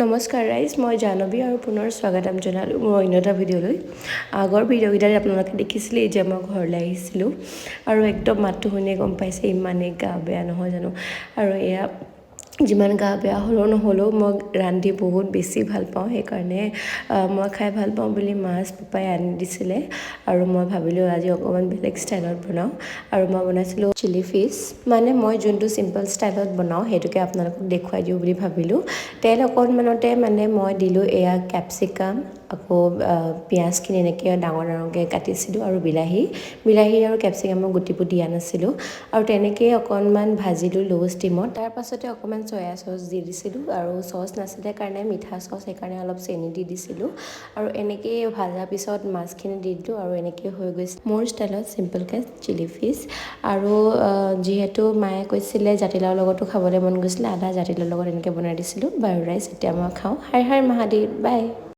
নমস্কাৰ ৰাইজ, মই জাহ্নৱী আৰু পুনৰ স্বাগতম জনালোঁ মোৰ অন্য এটা ভিডিঅ'লৈ। আগৰ ভিডিঅ'কেইটাত আপোনালোকে দেখিছিলেই যে মই ঘৰলৈ আহিছিলোঁ আৰু একদম মাতটো শুনিয়ে গম পাইছে ইমানেই গা বেয়া নহয় জানো। আৰু এয়া যিমান গা বেয়া নহ'লেও মই ৰান্ধি বহুত বেছি ভাল পাওঁ, সেইকাৰণে মই খাই ভাল পাওঁ বুলি মাছ পাপাই আনি দিছিলে আৰু মই ভাবিলোঁ আজি অকণমান বেলেগ ষ্টাইলত বনাওঁ আৰু মই বনাইছিলোঁ চিলি ফিছ। মানে মই যোনটো চিম্পল ষ্টাইলত বনাওঁ সেইটোকে আপোনালোকক দেখুৱাই দিওঁ বুলি ভাবিলোঁ। তেল অকণমানতে মানে মই দিলোঁ এয়া কেপচিকাম, আকৌ পিঁয়াজখিনি এনেকৈ ডাঙৰ ডাঙৰকৈ কাটিছিলোঁ আৰু বিলাহী আৰু কেপচিকামৰ গুটিবোৰ দিয়া নাছিলোঁ আৰু তেনেকৈয়ে অকণমান ভাজিলোঁ ল' ষ্টিমত। তাৰ পাছতে অকণমান চয়া চচ দি দিছিলোঁ আৰু চচ নাছিলে কাৰণে মিঠা চচ সেইকাৰণে অলপ চেনি দি দিছিলোঁ আৰু এনেকৈয়ে ভাজাৰ পিছত মাছখিনি দি দিলোঁ আৰু এনেকৈ হৈ গৈছে মোৰ ষ্টাইলত চিম্পলকৈ চিলি ফিছ। আৰু যিহেতু মায়ে কৈছিলে জাতিলাওৰ লগতো খাবলৈ মন গৈছিলে, আদা জাতিলাওৰ লগত এনেকৈ বনাই দিছিলোঁ। বাৰু ৰাইজ, এতিয়া মই খাওঁ। হাই হাই মহাদেৱ, বাই।